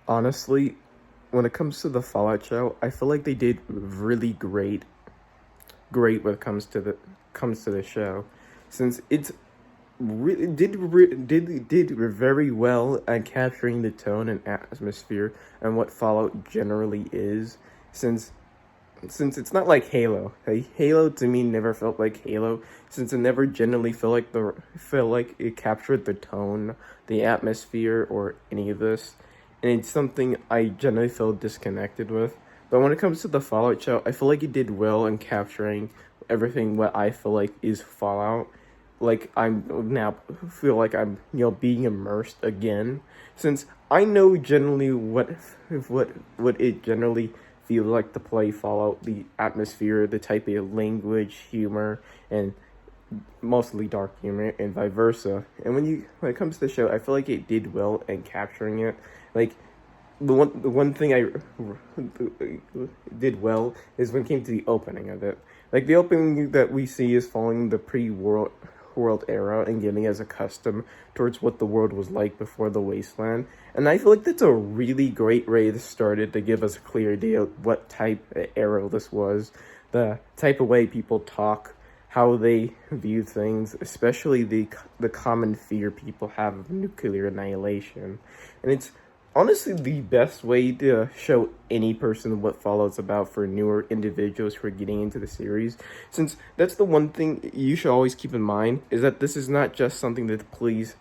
Honestly, when it comes to the Fallout show, I feel like they did really great when it comes to the show, since it's really did very well at capturing the tone and atmosphere and what Fallout generally is, since it's not like Halo. Halo to me never felt like Halo, since it never generally felt like it captured the tone, the atmosphere, or any of this, and it's something I generally feel disconnected with. But when it comes to the Fallout show, I feel like it did well in capturing everything what I feel like is Fallout. Like I'm now feel like I'm being immersed again, since I know generally what it generally feels like to play Fallout, the atmosphere, the type of language, humor, and mostly dark humor, and vice versa. And when it comes to the show, I feel like it did well in capturing it. Like the one thing I did well is when it came to the opening of it. Like the opening that we see is following the pre-world era and getting us accustomed towards what the world was like before the wasteland. And I feel like that's a really great way to start it, to give us a clear idea of what type of era this was, the type of way people talk, how they view things, especially the common fear people have of nuclear annihilation. And it's honestly the best way to show any person what Fallout's about for newer individuals who are getting into the series, since that's the one thing you should always keep in mind, is that this is not just something to please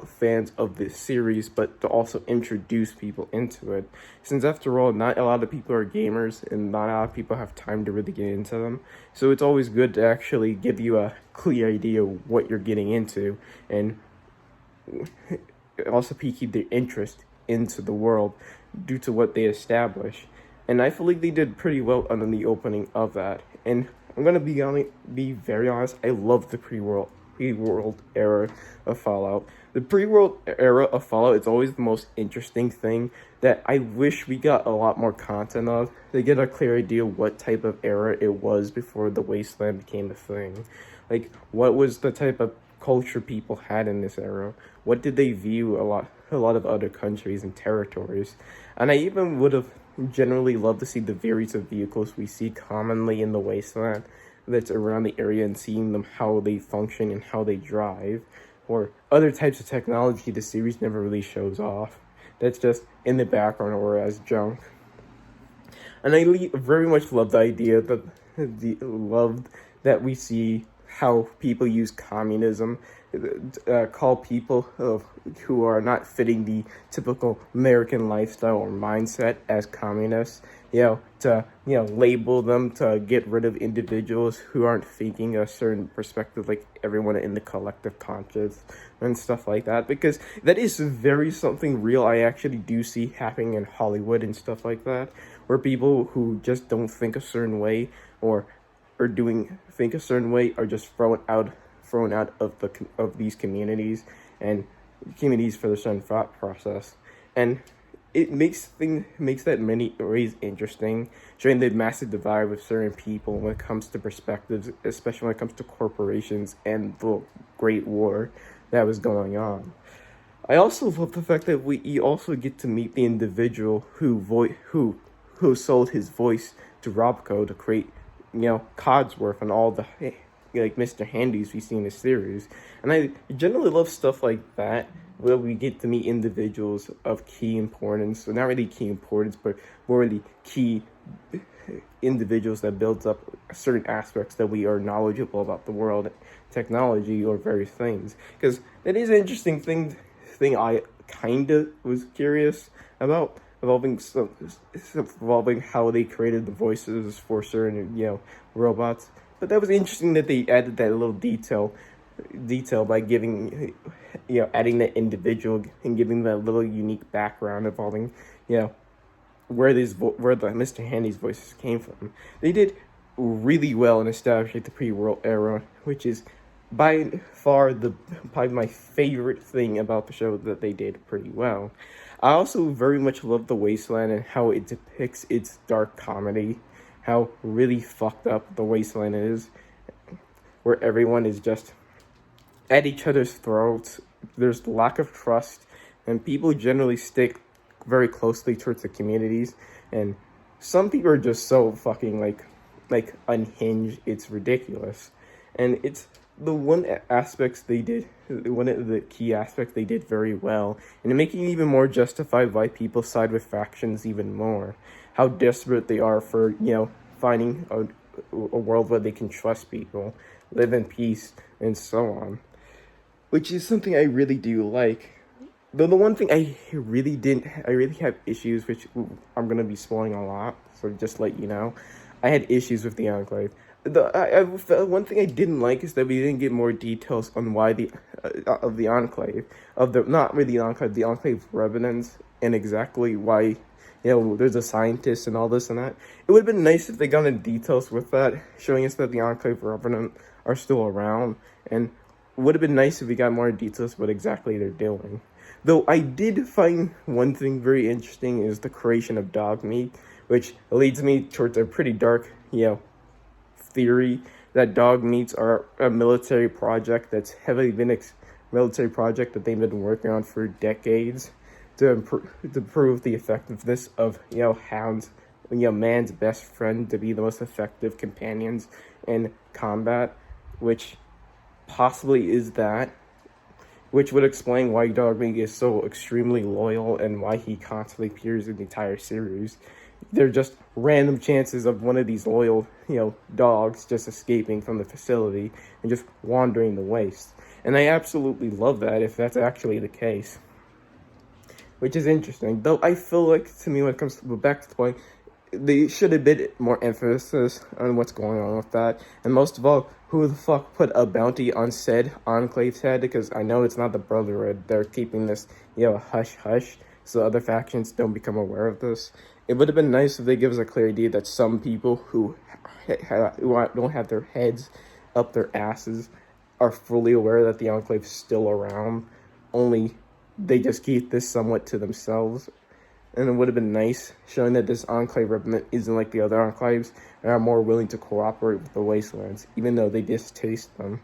fans of this series, but to also introduce people into it, since after all, not a lot of people are gamers and not a lot of people have time to really get into them. So it's always good to actually give you a clear idea of what you're getting into, and also pique their interest into the world due to what they establish. And I feel like they did pretty well on the opening of that. And I'm gonna be very honest. I love the pre-world era of Fallout. The pre-world era of Fallout is always the most interesting thing that I wish we got a lot more content of, to get a clear idea what type of era it was before the wasteland became a thing. Like, what was the type of culture people had in this era? What did they view a lot of other countries and territories? And I even would have generally loved to see the various of vehicles we see commonly in the wasteland that's around the area, and seeing them, how they function and how they drive, or other types of technology the series never really shows off. That's just in the background or as junk. And very much love the idea that loved that we see how people use communism, call people who are not fitting the typical American lifestyle or mindset as communists. To label them, to get rid of individuals who aren't thinking a certain perspective, like everyone in the collective conscious and stuff like that. Because that is very something real I actually do see happening in Hollywood and stuff like that, where people who just don't think a certain way, or doing think a certain way, are just thrown out of these communities and communities for the certain thought process. And it makes that many ways interesting, showing the massive divide with certain people when it comes to perspectives, especially when it comes to corporations and the Great War that was going on. I also love the fact that we also get to meet the individual who sold his voice to Robco to create, Codsworth and all the like Mr. Handies we see in the series. And I generally love stuff like that, where we get to meet individuals of key importance, so not really key importance, but more really key individuals that builds up certain aspects that we are knowledgeable about the world, technology, or various things. Because that is an interesting thing I kind of was curious about, involving how they created the voices for certain robots. But that was interesting that they added that little detail by giving adding that individual and giving that little unique background involving where the Mr. Handy's voices came from. They did really well in establishing the pre-world era, which is by far probably my favorite thing about the show, that they did pretty well. I also very much love the Wasteland and how it depicts its dark comedy, how really fucked up the Wasteland is, where everyone is just at each other's throats. There's lack of trust, and people generally stick very closely towards the communities, and some people are just so fucking like unhinged. It's ridiculous, and it's the one of the key aspects they did very well, and making it even more justified why people side with factions even more. How desperate they are for finding a world where they can trust people, live in peace, and so on, which is something I really do like. Though the one thing I really have issues, which I'm gonna be spoiling a lot, so just let you know, I had issues with the Enclave. One thing I didn't like is that we didn't get more details on why of the Enclave, of the not really the Enclave Revenants, and exactly why there's a scientist and all this and that. It would have been nice if they got into details with that, showing us that the Enclave Revenant are still around, and it would have been nice if we got more details what exactly they're doing. Though I did find one thing very interesting is the creation of dog meat, which leads me towards a pretty dark, theory that dog meats are a military project that's heavily been military project that they've been working on for decades to prove the effectiveness of hounds, man's best friend, to be the most effective companions in combat, which possibly is that, which would explain why dog meat is so extremely loyal and why he constantly appears in the entire series. They're just random chances of one of these loyal, dogs just escaping from the facility and just wandering the waste. And I absolutely love that if that's actually the case. Which is interesting. Though I feel like, to me, when it comes to back to the point, they should have been more emphasis on what's going on with that. And most of all, who the fuck put a bounty on said Enclave's head? Because I know it's not the Brotherhood. They're keeping this, hush-hush, so other factions don't become aware of this. It would have been nice if they give us a clear idea that some people who don't have their heads up their asses are fully aware that the Enclave is still around, only they just keep this somewhat to themselves. And it would have been nice showing that this Enclave represent isn't like the other Enclaves and are more willing to cooperate with the Wastelands, even though they distaste them.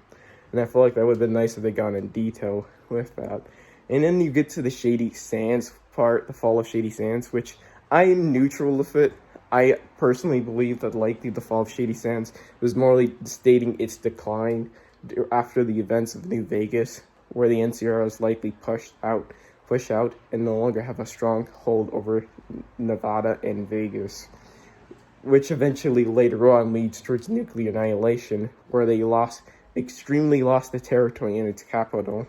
And I feel like that would have been nice if they got in detail with that. And then you get to the Shady Sands part, the fall of Shady Sands, which I am neutral with it. I personally believe that likely the fall of Shady Sands was morally stating its decline after the events of New Vegas, where the NCR is likely push out and no longer have a strong hold over Nevada and Vegas, which eventually later on leads towards nuclear annihilation, where they extremely lost the territory in its capital,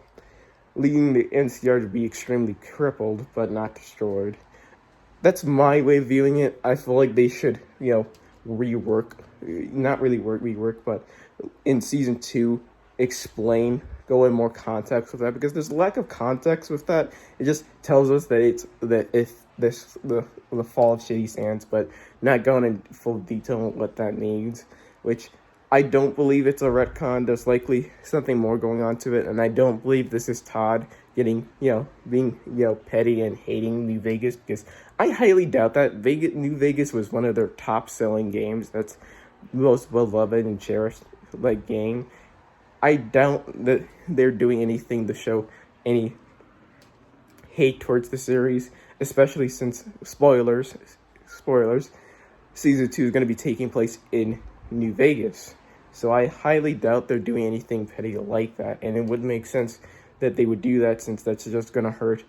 leading the NCR to be extremely crippled but not destroyed. That's my way of viewing it. I feel like they should, rework, but in season 2, go in more context with that, because there's a lack of context with that. It just tells us that the fall of Shady Sands, but not going in full detail on what that means, which I don't believe it's a retcon. There's likely something more going on to it, and I don't believe this is Todd getting, being, petty and hating New Vegas, because I highly doubt that. New Vegas was one of their top-selling games. That's most beloved and cherished, game. I doubt that they're doing anything to show any hate towards the series, especially since, spoilers, Season 2 is going to be taking place in New Vegas. So I highly doubt they're doing anything petty like that, and it would make sense that they would do that, since that's just going to hurt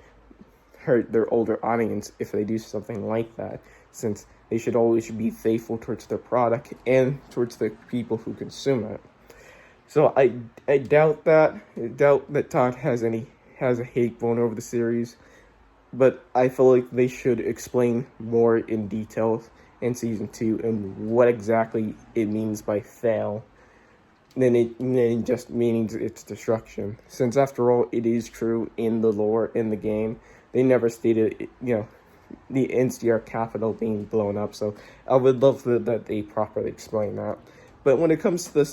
their older audience if they do something like that, since they should always be faithful towards their product and towards the people who consume it. So I doubt that. I doubt that Todd has a hate bone over the series, but I feel like they should explain more in detail in season 2 and what exactly it means by fail, than just meaning its destruction. Since after all, it is true in the lore in the game. They never stated, the NCR capital being blown up. So I would love that they properly explain that. But when it comes to, the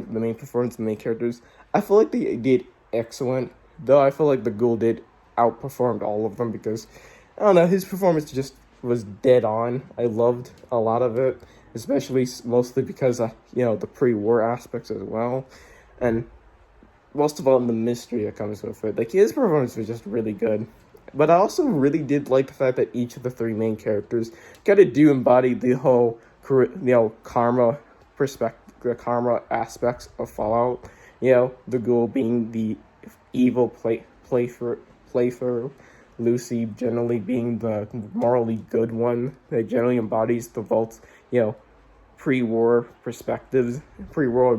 main performance, the main characters, I feel like they did excellent. Though I feel like the Ghoul did outperformed all of them, because, I don't know, his performance just was dead on. I loved a lot of it, especially mostly because of, the pre-war aspects as well. And most of all, the mystery that comes with it. His performance was just really good. But I also really did like the fact that each of the three main characters kind of do embody the whole, karma perspective, the karma aspects of Fallout. The ghoul being the evil playthrough, Lucy generally being the morally good one that generally embodies the Vault's, pre-war perspectives, pre-war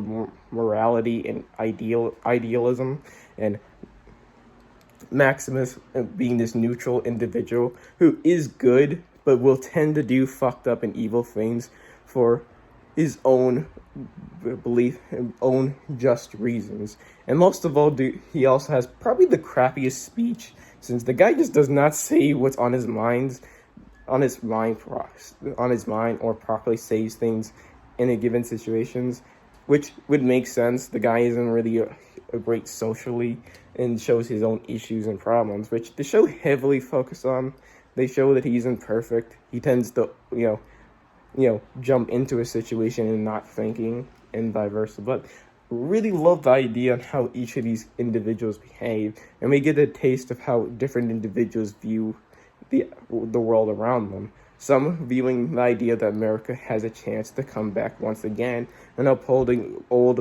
morality and idealism, and Maximus being this neutral individual who is good but will tend to do fucked up and evil things for his own belief and own just reasons. And most of all, he also has probably the crappiest speech, since the guy just does not say what's on his mind, or properly says things in a given situations, which would make sense. The guy isn't really a great socially and shows his own issues and problems, which the show heavily focus on. They show that he's imperfect. He tends to, jump into a situation and not thinking, and vice versa. But really love the idea on how each of these individuals behave, and we get a taste of how different individuals view the world around them. Some viewing the idea that America has a chance to come back once again and upholding old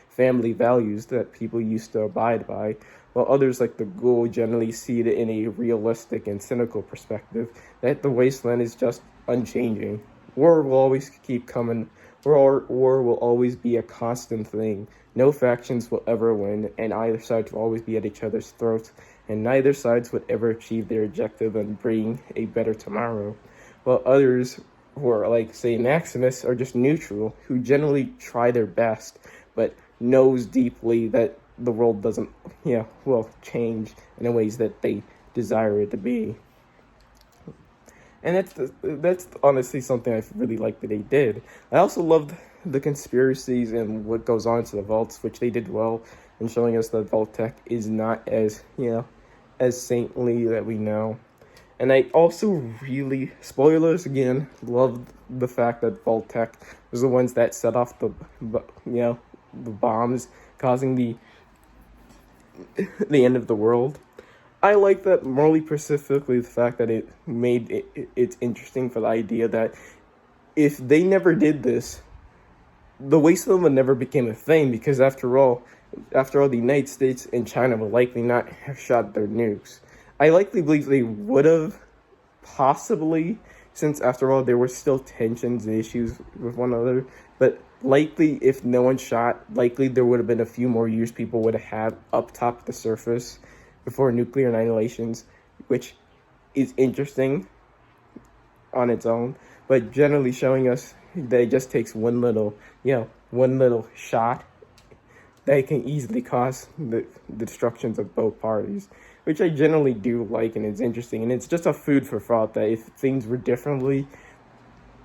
family values that people used to abide by, while others, like the ghoul, generally see it in a realistic and cynical perspective that the wasteland is just unchanging. War will always keep coming. War will always be a constant thing. No factions will ever win, and either side will always be at each other's throats, and neither sides would ever achieve their objective and bring a better tomorrow. While others, who are like, say, Maximus, are just neutral, who generally try their best, but knows deeply that the world doesn't, change in the ways that they desire it to be. And that's honestly something I really like that they did. I also loved the conspiracies and what goes on to the vaults, which they did well in showing us that Vault-Tec is not as, as saintly that we know. And I also really, spoilers again, loved the fact that Vault-Tec was the ones that set off the bombs, causing the end of the world. I like that morally specifically the fact that it made it's interesting for the idea that if they never did this, the wasteland would never became a thing, because after all, the United States and China would likely not have shot their nukes. I likely believe they would have, possibly, since after all there were still tensions and issues with one another, but likely if no one shot, likely there would have been a few more years people would have had up top the surface before nuclear annihilations, which is interesting on its own, but generally showing us that it just takes one little shot that can easily cause the destructions of both parties, which I generally do like, and it's interesting, and it's just a food for thought that if things were differently,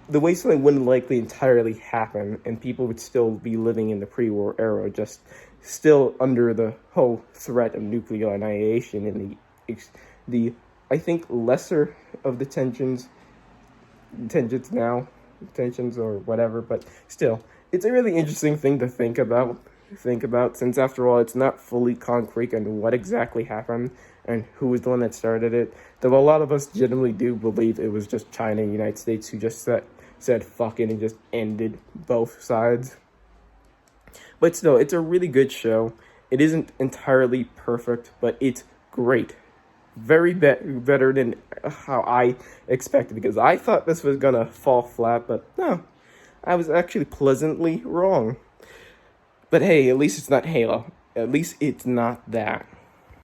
the wasteland wouldn't likely entirely happen, and people would still be living in the pre-war era, just still under the whole threat of nuclear annihilation and the I think lesser of the tensions or whatever, but still, it's a really interesting thing to think about, since after all, it's not fully concrete on what exactly happened and who was the one that started it, though a lot of us generally do believe it was just China and the United States who just said fuck it and just ended both sides. But still, it's a really good show. It isn't entirely perfect, but it's great. Very better than how I expected, because I thought this was gonna fall flat, but no, I was actually pleasantly wrong. But hey, at least it's not Halo. At least it's not that.